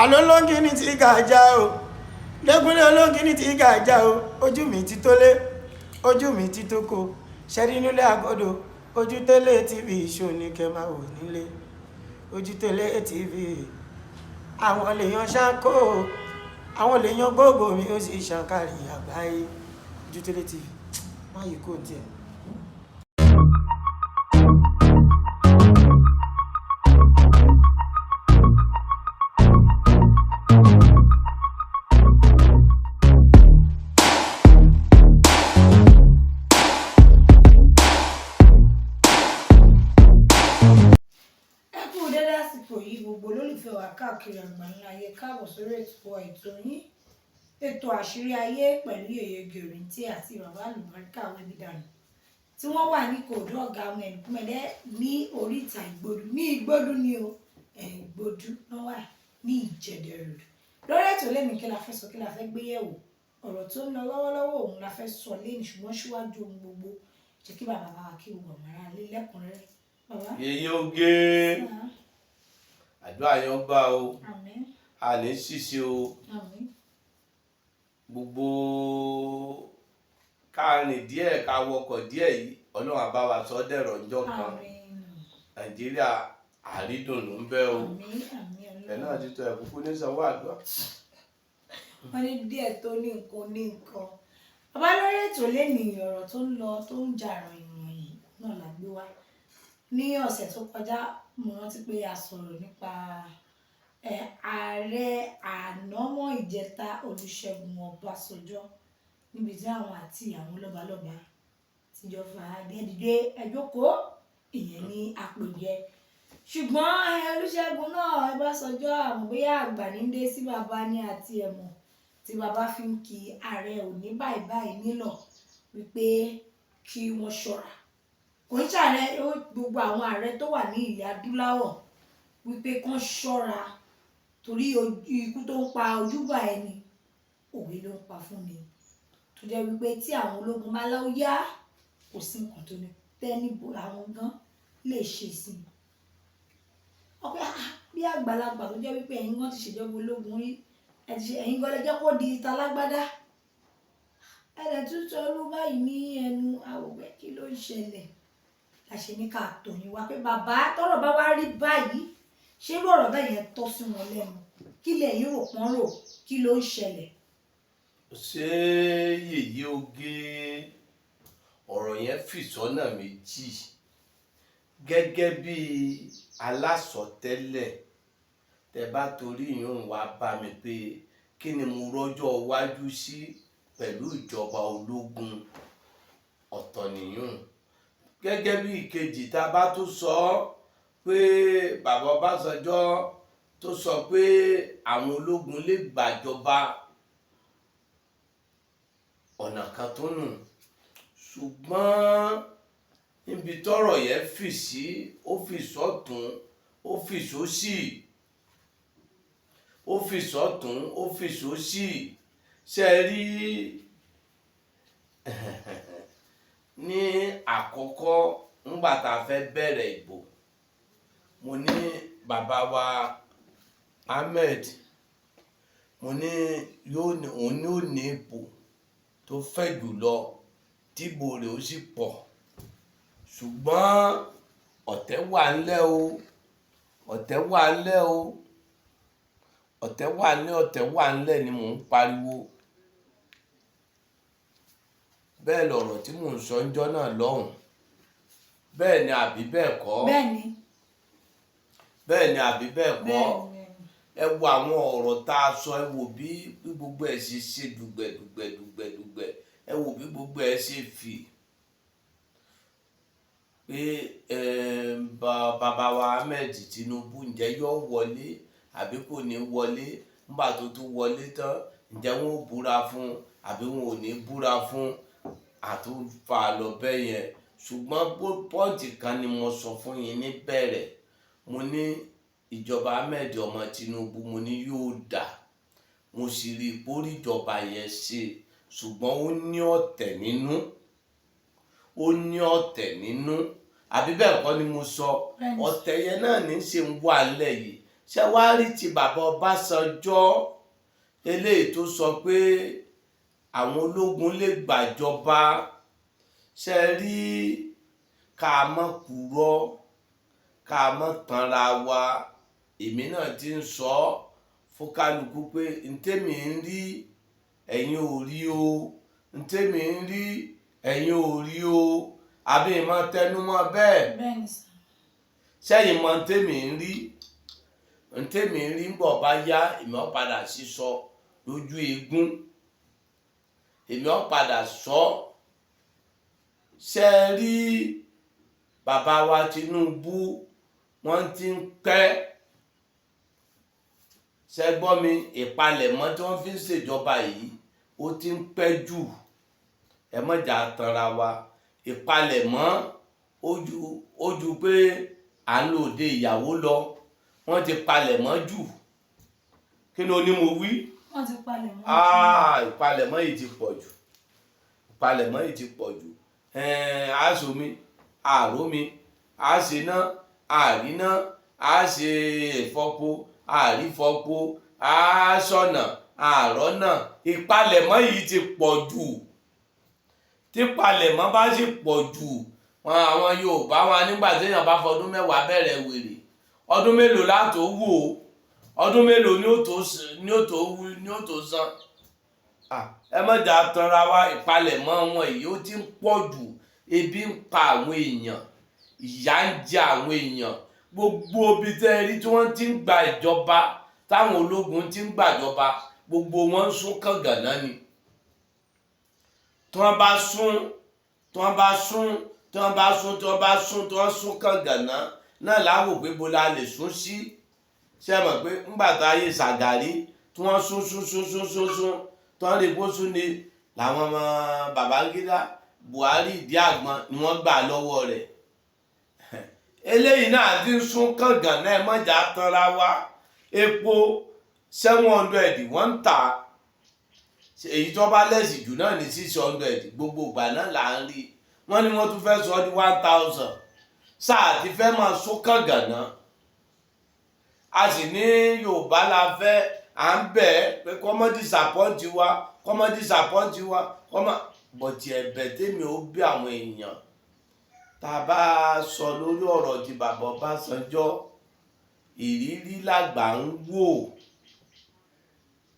àlọ́ lóńgì ní ti gàjà o lẹ́gúnlé olóńgì ní ti gàjà o ojú mi ti tólé ojú mi ti tóko ṣẹ́rí nílé àgọ́dọ̀ ojú tẹ́lẹ̀ tv ṣó ní kẹ́ máa wò nílé ojú tẹ́lẹ̀ tv àwọn lèèyàn ṣáńkó àwọn lèèyàn gbogbo mi ó sì ṣàǹkàrí àgbáyé ojú tẹ́lẹ̀ tv máa yìí kò tiẹ̀. Gbogbo olólùfẹ́ wa káàkiri àgbáńlá ayé káàbọ̀ sórí ètò yín ètò àṣírí ayé pẹ̀lú yèyé gèrèǹtì àti bàbá Alubarika wẹ́bídànù tí wọ́n wà ní kòdó ọ̀gá ọmọ ẹ̀dùnkúnmẹ́lẹ́ ní oríta ìgbòdú ní ìgbòdú ní o ìgbòdú náà wà ní ìjẹ̀dẹ̀rù lórí ètò lẹ́mìí kí la fẹ́ sọ kí la fẹ́ gbé yẹ̀wò ọ̀rọ̀ tó ń lọ lọ́wọ́lọ́wọ́ òun la fẹ́ sọ lẹ́yìn ṣùgbọ́n síwájú ohun gbogbo jẹ́ kí bàbá wa kí gbogbo ọ̀mọ̀ ara lé lẹ́kùnrẹ́rẹ́ bàbá. yèyé oge àdúrà yẹn gbà o a ní ṣìṣe o gbogbo káàrin díẹ̀ ká wọkọ̀ díẹ̀ yìí ọlọ́run á bá wa sọ dẹ̀rọ̀ ńjọ́ kan nàìjíríà àrídùnnú ń bẹ o ẹ̀ náà ti tọ́ ẹ̀kúkú ní sanwó àdúrà. wọ́n ní díẹ̀ tó ní nǹkan bàbá lórí ètò lẹ́nìí ọ̀rọ̀ tó ń lọ tó ń jà ròyìn náà la gbé wá ní ọ̀sẹ̀ tó kọjá mo rántí pé a sọ̀rọ̀ nípa ààrẹ ànámọ́ ìjẹta Olúṣẹ́gun Ọbásanjọ́ níbi tí àwọn àti àwọn lọ́balọ́ba tíjọ fà á dìde ẹjọ́kọ́ ìyẹn ní àpèjẹ ṣùgbọ́n Olúṣẹ́gun náà Ọbásanjọ́ àmọ́ bóyá àgbà ní dé sí bàbá ní àti ẹ̀mọ́ tí bàbá fi ń kí ààrẹ òní báyìí nílọ wípé kí wọ́n ṣọ́ra kò ń ṣàrẹ gbogbo àwọn ààrẹ tó wà ní ilẹ̀ adúláwọ̀ wípé kán ṣọ́ra torí ikú tó ń pa ojúbà ẹni òwe ló ń pa fún ni tó jẹ́ wípé tí àwọn ológun bá láwọ́ yá kò sí nǹkan tó ní tẹ́ni àwọn gan lè ṣe sí i ọpẹ́ bí àgbàlagbà tó jẹ́ wípé ẹ̀yin gan ti ṣèjọba ológun rí ẹ̀yin gan lè jẹ́ kó di talágbádá ẹ̀rẹ̀ tún sọ ọlú báyìí ní ẹnu àwògbẹ́ kí ló ń ṣẹlẹ̀ àṣẹ ní ká tòyìn wá pé bàbá tọ́rọ̀ bá wá rí báyìí ṣé lọ́rọ̀ bẹ́ẹ̀ yẹn tọ́ sí wọn lẹ́nu kí lẹ́yìn rò pọ́n rò kí ló ń ṣẹlẹ̀. ṣé yèyé oge ọ̀rọ̀ yẹn fi sọ́nà méjì gẹ́gẹ́ bí alásọtẹ́lẹ̀ tẹ́ bá torí yìí wá bá mi pé kí ni mo rọ́jọ́ wájú sí pẹ̀lú ìjọba ológun ọ̀tọ̀ nìyún gẹ́gẹ́ bí ìkejì tá a bá tún sọ pé bàbá Ọbásanjọ́ tó sọ pé àwọn ológun lè gbàjọba ọ̀nà kan tó nù ṣùgbọ́n níbi tọ́rọ̀ yẹn fì sí ó fì sọ́tún ó fì sósì ó fì sọ́tún ó fì sósì ṣe rí ní àkọ́kọ́ ńgbà tá a fẹ́ bẹ̀rẹ̀ ìbò mo ní bàbá wa Ahmed mo ní òun ní ò ní ipò tó fẹ́ jùlọ tíbo rẹ̀ ó sì pọ̀ ṣùgbọ́n ọ̀tẹ̀ wà ńlẹ̀ o ọ̀tẹ̀ wà ńlẹ̀ o ọ̀tẹ̀ wà ńlẹ̀ ọ̀tẹ̀ wà ńlẹ̀ ni mò ń pariwo bẹ́ẹ̀ lọ̀rọ̀ tí mò ń sọ ńjọ́ náà lọ́hùn bẹ́ẹ̀ ni àbí bẹ́ẹ̀ kọ́ bẹ́ẹ̀ ni àbí bẹ́ẹ̀ kọ́ ẹ wo àwọn ọ̀rọ̀ tá a sọ ẹ wo bí gbogbo ẹ̀ ṣe dùgbẹ̀dùgbẹ̀dùgbẹ̀dùgbẹ̀ ẹ wo bí gbogbo ẹ̀ ṣe fì pé bàbá wa Ahmed Tinubu ǹjẹ́ yóò wọlé àbí kò ní wọlé nígbà tó tún wọlé tán ǹjẹ́ wọn ò búra fún àbí wọn ò ní búra fún àtúnfà lọ bẹ́ẹ̀ yẹn ṣùgbọ́n pọ́ǹtì kan ni mo sọ fún yín níbẹ̀rẹ̀ mo ní ìjọba Ahmed ọmọ Tinubu mo ní yóò dà mo sì rí i pé ìjọba yẹn ṣe ṣùgbọ́n ó ní ọ̀tẹ̀ nínú àbí bẹ́ẹ̀ kọ́ ni mo sọ ọ̀tẹ̀ yẹn náà ní ṣe ń wà lẹ̀ yìí ṣé wá rí ti bàbá Ọbásanjọ́ eléyìí tó sọ pé àwọn ológun lè gbàjọba, ṣe rí ká mọ́ purọ́ ká mọ́ tanra wa. Èmi náà ti ń sọ fún kálukú pé ntẹ́mi ń rí ẹ̀yin ò rí o, ntẹ́mi ń rí ẹ̀yin ò rí o, àbí ìmọ̀ tẹnumọ́ bẹ́ẹ̀. Bẹ́ẹ̀ni sà. Sẹ́yìn mọ̀ ntẹ́mi ń rí ń bọ̀ bá yá, èmi ó padà sísọ lójú eégún, èmi ó padà sọ. Ṣe rí bàbá wa Tinubu, wọ́n ti ń pẹ́, ṣe gbọ́ mi, ìpalẹ̀mọ́ tí wọ́n fi ń ṣèjọba yìí ó ti ń pẹ́ jù. Ẹ má jà tanra wa, ìpalẹ̀mọ́ ojú pé à ń lòde ìyàwó lọ, wọ́n ti palẹ̀mọ́ jù. Kí ni o ní mo wí? Wọ́n ti palẹ̀mọ́. Ìpalẹ̀mọ́ yìí ti pọ̀ jù, ìpalẹ̀mọ́ yìí ti pọ̀ jù. Àṣomi àrómi, àṣená àríná, àṣe ìfọpo àrífọpo, àṣọ̀nà àrọ́nà. Ìpalẹ̀mọ́ yìí ti pọ̀ jù. Tí ìpalẹ̀mọ́ bá sì pọ̀ jù, àwọn Yorùbá wa nígbà téèyàn bá fọdún mẹ́wàá bẹ̀rẹ̀ wèrè, ọdún mélòó látò wò ó, ọdún mélòó ni ó tó san. Ẹ má jà tanra wa, ìpalẹ̀mọ́ wọn yìí ó ti ń pọ̀ jù. Ebi ń pa àwọn èèyàn, ìyà ń jẹ àwọn èèyàn. Gbogbo ibi tẹ́ rí tí wọ́n ti ń gba ìjọba, táwọn ológun ti ń gbàjọba, gbogbo wọn ń sún kàngànná ni. Tí wọ́n bá sún kàngànná náà láwò pé bó la lè sún sí. Ṣé mọ̀ pé ńgbà táyé Ṣàgàrí tí wọ́n sún tí wọ́n lè bó sún ni làwọn ọmọ Babangida Buhari ìdí àgbọn ni wọ́n gbà lọ́wọ́ rẹ̀. Eléyìí náà ti ń sún kàngànná, ẹ má jà tanra wa. Epo 700 wọ́n ń tà, èyí tó bá lẹ́sì jù náà ní 600, gbogbo ìgbà náà là ń rí. Wọ́n ní wọ́n tún fẹ́ sọ di 1000. Sáà ti fẹ́ máa sún kàngànná. A sì ní Yorùbá la fẹ́, à ń bẹ̀ pé kọ́mọ́ disappoint wa, bọ̀tì ẹ̀bẹ̀ tèmi ó bí àwọn èèyàn. Tá a bá sọ lórí ọ̀rọ̀ ti bàbá Ọbásanjọ́, ìrírí làgbà ń wò,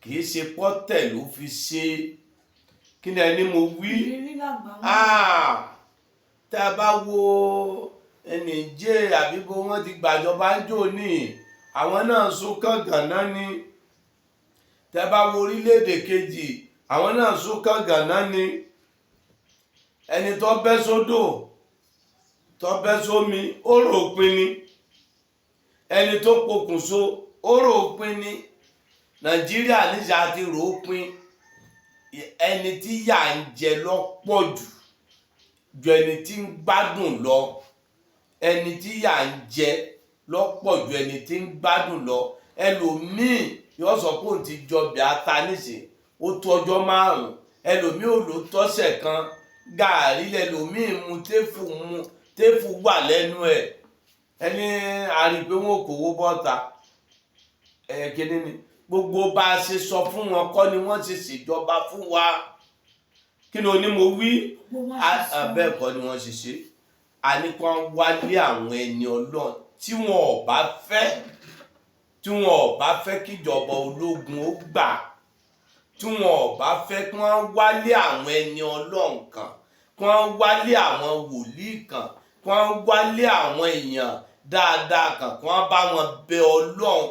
kì í ṣe pọ́tẹ̀ ló fi ṣe. Kí ni ẹni mo wí? Ìrírí làgbà ń wò. Tá a bá wo Nàìjíríà àbí bó wọ́n ti gbàjọba ń jò ní, àwọn náà sún kàngànná ni. Tá a bá wo orílẹ̀-èdè kejì, àwọn náà sún kàngànná ni. Ẹni tó bẹ́ sódò tó bẹ́ sómi ó rò pin ni, ẹni tó pokùnso ó rò pin ni. Nàìjíríà níṣà ti rò ó pin. Ẹni tí yà ń jẹ lọ́pọ̀ ju ẹni tí ń gbádùn lọ. Ẹni tí yà ń jẹ lọ́pọ̀ ju ẹni tí ń gbádùn lọ. Ẹlòmíì yóò sọ pé òun ti jọbẹ̀ ata nísìn ó tó ọjọ́ 5, ẹlòmíì ò lò tọ́sẹ̀ kan. Gààrí lẹlòmíì mu téfù wà lẹ́nu ẹ̀. Ẹni àrí pé wọn kò wó bọ́ta. Kíni ni gbogbo bá a ṣe sọ fún wọn kọ́ ni wọ́n ṣe ṣèjọba fún wa. Kí ni o ní mo wí? Bẹ́ẹ̀ kọ́ ni wọ́n ṣe ṣe. A ní kí wọ́n wálé àwọn ẹni Ọlọ́run tí wọn ò bá fẹ́ kíjọba ológun ó gbà, tí wọn ò bá fẹ́ kí wọ́n wálé àwọn ẹni Ọlọ́run kan, kí wọ́n wálé àwọn wòlíì kan, kí wọ́n wálé àwọn èèyàn dáadáa kan, kí wọ́n bá wọn bẹ Ọlọ́run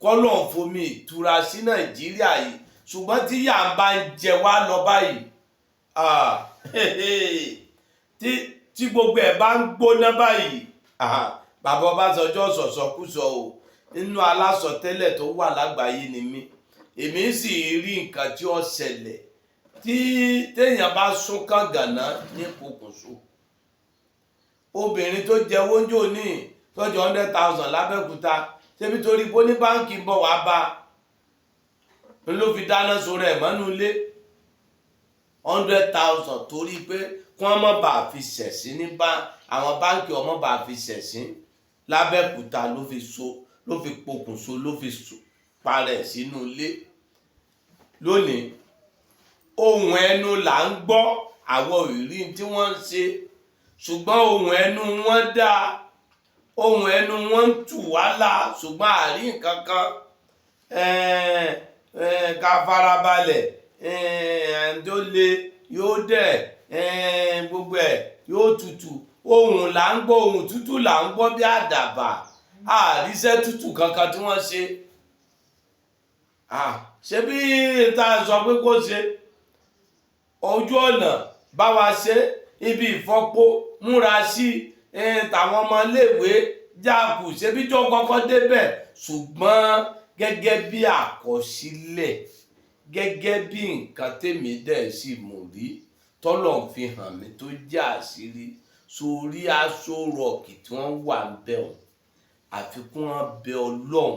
k'Ọlọ́run fomi ìtura sí Nàìjíríà yìí. Ṣùgbọ́n tí yà ń bá ń jẹ wá lọ báyìí, tí gbogbo ẹ̀ bá ń gbóná báyìí, bàbá Ọbásanjọ́ sọ̀sọ̀kúsọ o. Nínú alásọtẹ́lẹ̀ tó wà lágbàáyé ni mí, èmi sì rí nǹkan tí ó ṣẹlẹ̀ téèyàn bá sún kàngànná ní pokùnso. Obìnrin tó jẹ wóńjò ní tọ́jú 100,000 lábẹ́òkúta, ṣebí torí pé ní báńkì ń bọ̀ wá bá ló fi dáná sórí ẹ̀ mọ́nú ilé. 100,000 torí pé kí wọ́n má bàa fi ṣẹ̀sín ní àwọn báńkì ọmọ bàa fi ṣẹ̀sín lábẹ́òkúta ló fi pokùnso ló fi parẹ́ sínú ilé. Lónìí ohun ẹnu là ń gbọ́, àwọn ìrí tí wọ́n ń ṣe, ṣùgbọ́n ohun ẹnu wọn dáa, ohun ẹnu wọn ń tù wá là, ṣùgbọ́n àrí nǹkan kan ká farabalẹ̀ tó le yóò dẹ̀ gbogbo ẹ̀ yóò tutù. Ohun là ń gbọ́, ohun tútù là ń gbọ́ bí àdàbà, àríṣẹ́ tútù kankan tí wọ́n ṣe. Ṣé bí ta sọ pé kó ṣe ojú ọ̀nà bá wa ṣe, ibi ìfọpo múra sí, tàwọn ọmọ iléèwé jáàkù ṣe bí tó kọ́kọ́ débẹ̀, ṣùgbọ́n gẹ́gẹ́ bí àkọsílẹ̀, gẹ́gẹ́ bí nǹkan tèmi dẹ̀ sì mọ̀ rí tọ́lọ̀ ń fi hàn mí tó jẹ́ àṣírí, sórí Aso Rock tí wọ́n wà ń bẹ̀ wọ́n, àfikún wọn bẹ Ọlọ́run.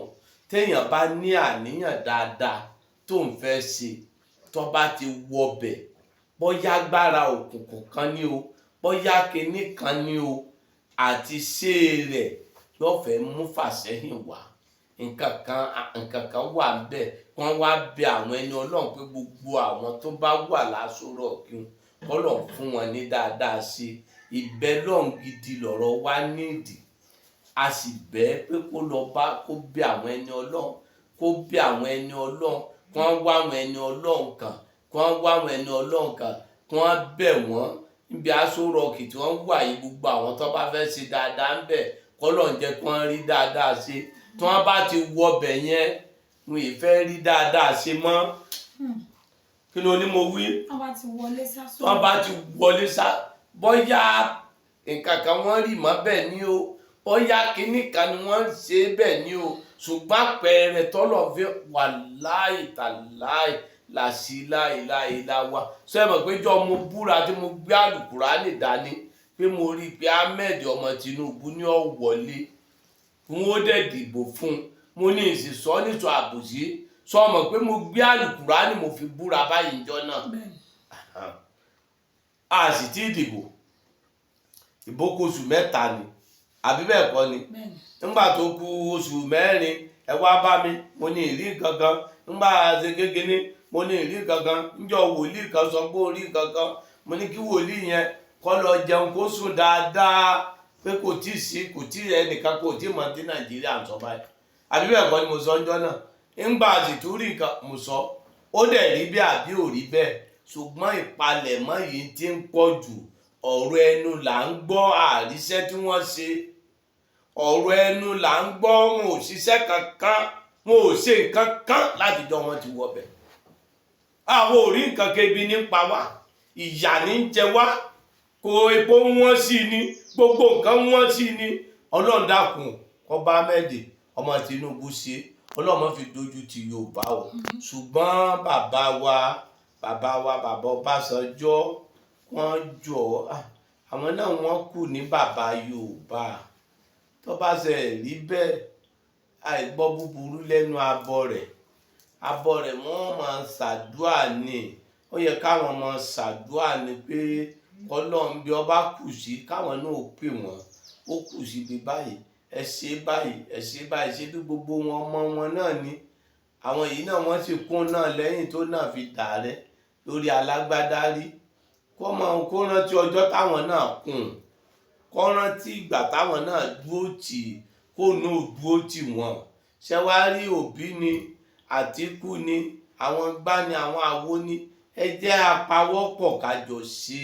Téèyàn bá ní àníyàn dáadáa tó ń fẹ́ ṣe, tó bá ti wọbẹ̀, bóyá agbára òkùnkùn kan ní o, bóyá kinní kan ní o, àti ṣe rẹ̀ yóò fẹ́ mú fàsẹ́yìn wá. Nǹkan kan wà ń bẹ̀, wọ́n wá bẹ àwọn ẹni Ọlọ́run pé gbogbo àwọn tó bá wà l'Aso Rock k'Ọlọ́run fún wọn ní dáadáa ṣe. Ìbẹ́lọ́run gidi lọ̀rọ̀ wá nídìí. A sì bẹ́ẹ̀ pé kó lọ bá kó bẹ àwọn ẹni Ọlọ́run, kó bẹ àwọn ẹni Ọlọ́run, kí wọ́n wá àwọn ẹni Ọlọ́run kan, kí wọ́n wá àwọn ẹni Ọlọ́run kan, kí wọ́n bẹ̀ wọ́n níbi Aso Rock tí wọ́n wà yìí. Gbogbo àwọn tó bá fẹ́ ṣe dáadáa ń bẹ̀, k'Ọlọ́run jẹ́ kí wọ́n rí dáadáa ṣe. Tí wọ́n bá ti wọbẹ̀ yẹn, wọn ì fẹ́ rí dáadáa ṣe mọ́. Kí ló ní mo wí? Wọ́n bá ti wọlé sá. Wọ́n bá ti wọlé sá, bóyá nǹkan kan wọ́n rì mọ́ bẹ́ẹ̀ ni o, bóyá kinní kan ni wọ́n ń ṣe bẹ́ẹ̀ ni o, ṣùgbọ́n àpẹẹrẹ tọ́lọ̀ fi wà láì tàláì làṣí láìláìláwà. Ṣé ẹ mọ̀ pé jọ́ mo búra tí mo gbé àlùkùránì dání pé mo rí i pé Ahmed ọmọ Tinubu ní ó wọlé, n ó dẹ̀ dìbò fún un. Mo ní ìsìsọ́ nìṣọ́ àbòsí, sọ mọ̀ pé mo gbé àlùkùránì mo fi búra báyìí jọ náà. A sì ti dìbò, ìbò kù oṣù mẹ́ta ni, àbí bẹ́ẹ̀ kọ́ ni? Nígbà tó kù oṣù mẹ́rin, ẹ wá bá mi, mo ní ìrí gangan. Nígbà ṣe kékeré, mo ní ìrí gangan. Níjọ́ wòlíì kan sọ pé orí gangan, mo ní kí wòlíì yẹn kó lọ jẹun kó sùn dáadáa, pé kò tí ẹnìkan kò tí mọ̀ tí Nàìjíríà ń sọ báyìí. Àbí bẹ́ẹ̀ kọ́ ni mo sọ ọjọ́ náà? Nígbà sì tún rí nǹkan mo sọ, ó dẹ̀ rí bẹ́ẹ̀ àbí ò rí bẹ́ẹ̀, ṣùgbọ́n ìpalẹ̀mọ́ yìí ti ń pọ̀ jù. Ọ̀rọ̀ ẹnu là ń gbọ́, àríṣẹ́ tí wọ́n ṣe. Ọ̀rọ̀ ẹnu là ń gbọ́, wọn ò ṣiṣẹ́ kankan, wọn ò ṣe nǹkan kan láti jọ wọn ti wọbẹ̀. Àwọn ò rí nǹkan kebi ní pa wá, ìyà ní ń jẹ wá, kò epo wọ́n sí ni, gbogbo nǹkan wọ́n sí ni. Ọlọ́run dákun kó bá Ahmed ọmọ Tinubu ṣe, Ọlọ́run fi dojú ti Yorùbá o. Ṣùgbọ́n bàbá Ọbásanjọ́, wọ́n jọ àwọn náà wọ́n kù ní bàbá Yorùbá. Tó bá ṣe rí bẹ́ẹ̀, àìgbọ́ búburú lẹ́nu abọ́ rẹ̀ wọ́n máa ń ṣàdúà ni. Ó yẹ káwọn máa ṣàdúà ni pé Ọlọ́run bí ọba kù sí, káwọn náà pè wọ́n, ó kù sí bí báyìí, ẹ ṣe báyìí, ẹ ṣe báyìí. Ṣé bí gbogbo wọn ọmọ wọn náà ni àwọn yìí náà wọ́n sì kún náà lẹ́yìn tó náà fi dàrẹ́ lórí alágbádá rí. Kó rántí ọjọ́ táwọn náà kùn, kó rántí ìgbà táwọn náà dúró tì, kó náà dúró tì wọ́n. Ṣé wàá rí Òbí ni, Àtíkù ni, àwọn gbá ni, àwọn àwo ni, ẹ jẹ́ apawọ́pọ̀ kájọ ṣe,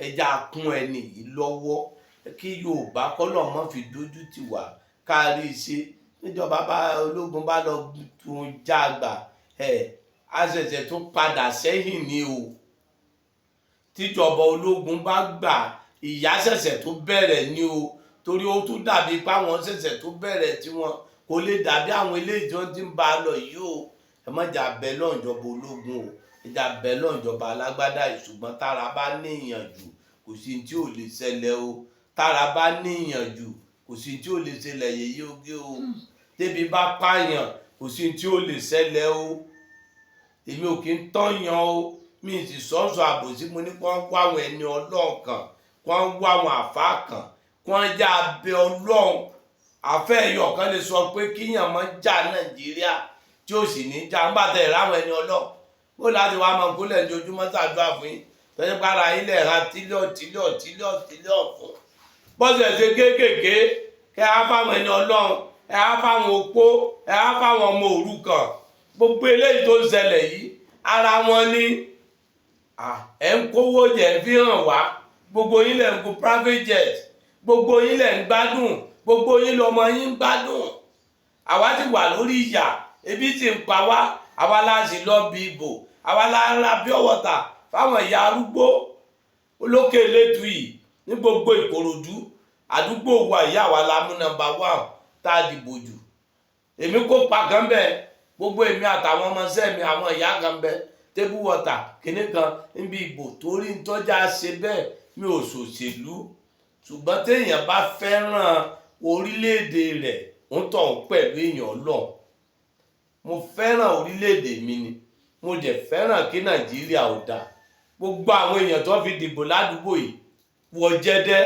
ẹ jẹ́ akún ẹni yìí lọ́wọ́ kí Yorùbá kọ́lọ̀ mọ́ fi dójú tì wá kárí ṣe. Níjọba ológun bá lọ tún jágbà, a ṣẹ̀ṣẹ̀ tún padà sẹ́yìn ni o. Tíjọba ológun bá gbà, ìyà ṣẹ̀ṣẹ̀ tó bẹ̀rẹ̀ ni o, torí ó tún dàbí pé àwọn ṣẹ̀ṣẹ̀ tó bẹ̀rẹ̀ tí wọn kò lè dàbí àwọn eléyìí tí wọ́n ti ń bá a lọ yìí o. Ẹ má jà bẹ́ lọ́n ìjọba ológun o, ẹ jà bẹ́ lọ́n ìjọba alágbádá yìí. Ṣùgbọ́n tára bá ní ìyànjú, kò sí tí ò lè ṣẹlẹ̀ o. Tára bá ní ìyànjú, kò sí tí ò lè ṣẹlẹ̀ yèyé oge o. Débi bá pààyàn, kò sí tí ò lè ṣẹlẹ̀ o. Èmi ò kí ń tọ́yàn o, mi sì sọ́sọ́ àbòsí. Mo ní kí wọ́n wá àwọn ẹni Ọlọ́run kan, kí wọ́n wá àwọn àfáà kan, kí wọ́n já abẹ Ọlọ́run àfẹ́ ẹ̀yọ̀ kan lè sọ pé kíyàn mọ́ jà Nàìjíríà tí ó sì ní jà ń bàtẹ̀ ráwọn ẹni ọlọ́ ó láti wá mọ kólẹ̀ ní ojúmọ́ ṣàdúrà fún yín tọ́jú para ilẹ̀ ra tílíọ̀ fún bọ́sẹ̀ ṣe kéékèèké kẹ́ á fáwọn ẹni Ọlọ́run ẹ á fáwọn opó ẹ á fáwọn ọmọ òrukàn gbogbo eléyìí tó ń ṣẹlẹ̀ yìí ara wọn ni ẹ ń kówó jẹ fi hàn wá gbogbo yín lẹ̀ ń kó private jet gbogbo yín lẹ̀ ń gbádùn gbogbo yín lọmọ yín ń gbádùn àwa ti wà lórí ìyà ebi ti ń pa wá àwa la sì lọ bí ibò àwa la ń ra pure water fáwọn ìyá arúgbó olókè lẹ́tù yìí ní gbogbo Ìkòròdú àdúgbò wa ìyá wa la mú nọ́mbà 1 tá a dìbò jù èmi kó pa kan bẹ́ẹ̀ gbogbo èmi àtàwọn ọmọọṣẹ́ mi àwọn ìyá kan bẹ́ẹ̀ table water kìnnì kan níbi ìbò torí ń tọ́já ṣe bẹ́ẹ̀ mi ò ṣòṣèlú ṣùgbọ́n téèyàn bá fẹ́ràn orílẹ̀-èdè rẹ̀ ń tọ̀ pẹ̀lú èèyàn lọ mo fẹ́ràn orílẹ̀-èdè mi ni mo dẹ̀ fẹ́ràn kí Nàìjíríà ò dáa gbogbo àwọn èèyàn tó fi dìbò ládùúgbò yìí wọ jẹ́dẹ́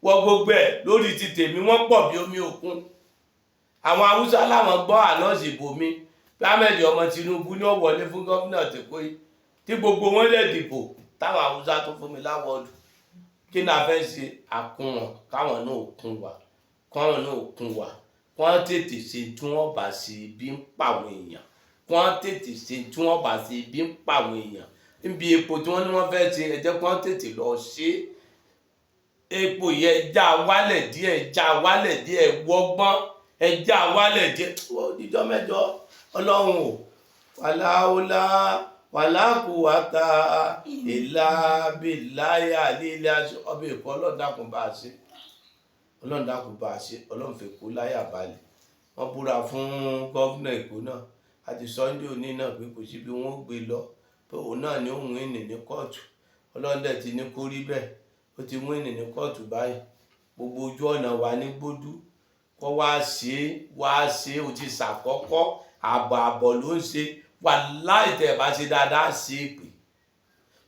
wọ gbogbo ẹ̀ lórí ti tèmi wọ́n pọ̀ bí omi òkun àwọn Haúsá láwọn gbọ́ ànáàsì ìbò mi Ahmed ọmọ Tinubu ní ó wọlé fún gómìnà tèkó yìí tí gbogbo wọn lè dìbò táwọn Haúsá tó fún mi láwọ́ọ̀dù kí ni a fẹ́ ṣe àkún wọn káwọn náà kún wa kán tètè ṣe tí wọ́n bá ṣe bí ń pàwọn èèyàn kán tètè ṣe tí wọ́n bá ṣe bí ń pàwọn èèyàn níbi epo tí wọ́n ní wọ́n fẹ́ ṣe ẹ jẹ́ kán tètè lọ ṣe epo yẹn já wálẹ̀ díẹ̀ wọ́gbọ́n ẹ já wálẹ̀ díẹ̀ ìjọ mẹ́jọ Ọlọ́run ò wàláwọlá wàlákùwàtà ìlàbíláyà lílẹ̀ aṣọ ọbẹ̀ ìkọ́ ọlọ́dàkùn bá a ṣe Ọlọ́run fẹ́ kó láyà balẹ̀ wọ́n búra fún gọ́vnà Èkó náà àti Sunday òní náà pé kò sí bí wọ́n gbé lọ pé òun náà ní òun ìnì ní kóòtù Ọlọ́run dẹ̀ ti ní kó rí bẹ́ẹ̀ ó ti mú ìnì ní kóòtù báyìí gbogbo ojú ọ̀nà wa ní gbódú kọ́ wá ṣe ó ti ṣàkọ́kọ́ àbọ̀ ló ń ṣe wà láì tẹ̀ bá ṣe dáadáa ṣe é pé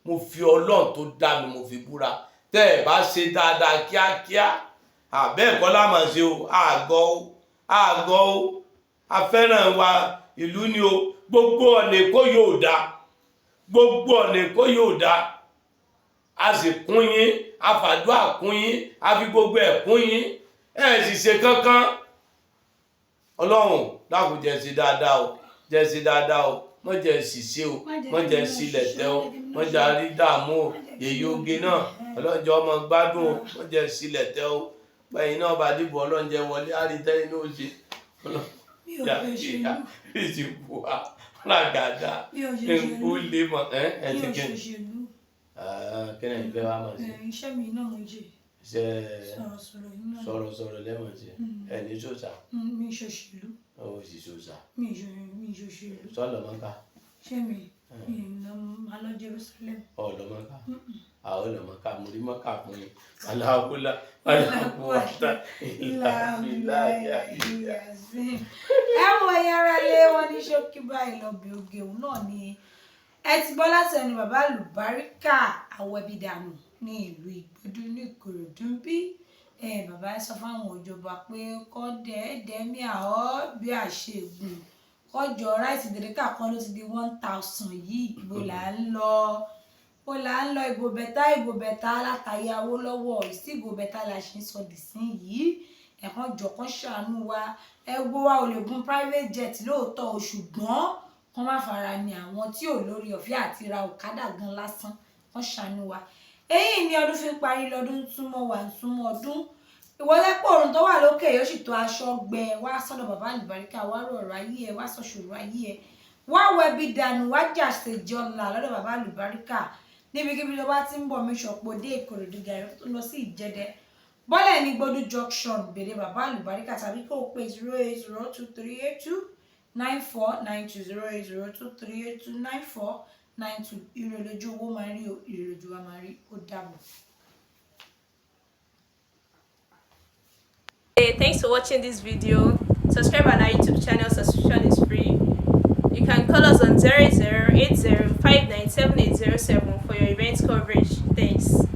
mo fi Ọlọ́run tó dá mi mo fi búra tẹ́ ẹ̀ bá ṣe dáadáa kíákíá àbẹ́ẹ̀kọ́ lámà ṣe o àgọ́ o afẹ́ràn wa ìlú ni o gbogbo ọ̀nà Èkó yóò dá a sì kún yín àfàdúrà kún yín a fi gbogbo ẹ̀ kún yín ẹ̀ sì ṣe kankan Ọlọ́run dákun jẹ́ sí dáadáa o mọ́ jẹ́ ṣìṣe o mọ́ jẹ́ sílẹ̀ tẹ́ o mọ́ jẹ́ àrí dààmú o èyí oge náà ọlọ́njẹ́ ọmọ gbádùn o mọ́ jẹ́ sílẹ̀ tẹ́ o bẹ́yìn náà bá dìbò ọlọ́njẹ́ wọlé àrítẹ́yìn náà ṣe ọlọ́njẹ́ ìdìbò àràgàdà ẹ̀kú lè mọ̀ ẹ̀ ti kí ni ìfẹ́ wa mọ̀ sí. iṣẹ́ mi náà mo jẹ́ sọ̀rọ̀ lẹ́mọ̀ sí ẹ̀ ní ṣòṣà. mi ṣòṣèlú. ó sì ṣòṣà. mi ṣòṣèlú. sọ́ọ̀lọ́ mọ́ká. ṣé mi máa lọ Jerusalem. ọ̀lọ́mọ́ká àwọn ọlọ́mọ́ká mo rí mọ́ká fún yín aláwọ̀lá aláwọ̀ta ìlàbíláyà ìyá. ẹ wọ yàrá lé wọn ní ṣókí báyìí lọ bí oge òun náà ni ẹ ti gbọ́ láti ẹni bàbá Alubarika Awẹ́bídànù ní ìlú Ìgbódù ní Ìkòròdú bí bàbá sọ fáwọn ìjọba pé kọ́ dẹ́ẹ̀dẹ́mí àọ́ bí àṣegùn kọjọ ráìsì dèrèkà kan ló ti di 1000 yìí ìbò là ń lọ ìbò bẹ̀tà látàyè Awólọ́wọ̀ ìsí ìbò bẹ̀tà la ṣe ń sọ dìsín yìí ẹ̀kan jọ̀kan ṣàánú wa ẹgbó wa ò lè gun private jet lóòótọ́ o ṣùgbọ́n wọ́n má fara ní àwọn tí ò lórí ọ̀fẹ́ àti ra ọ̀kadà gan lásán wọ́n ṣàánú wa èyí ni ọdún fi ń parí lọ́dún túmọ̀ ọdún ìwọlé pòrùn tó wà lókè yóò sì tó aṣọ gbẹ wá sọ́dọ̀ bàbá Alubarika wá rọ̀rọ̀ ayé ẹ wá sọ̀ṣòro ayé ẹ wá Awẹ́bídànù wá jàṣejọ́lá lọ́dọ̀ bàbá Alubarika níbikíbi tó bá ti ń bọ̀ mí ṣọ̀pọ̀ dé Ìkòròdú gàrí tó lọ sí Ìjẹ̀dẹ̀ bọ́lẹ̀ ní Gbódú junction bèrè bàbá Alubarika tàbí kó o pé 08023829492 08023829492 ìrẹ̀lójú owó máa rí o ìrẹ̀lójú wa máa rí ó dàbọ̀. Hey, thanks for watching this video. Subscribe on our YouTube channel. Subscription is free. You can call us on 0080597807 for your event coverage. Thanks.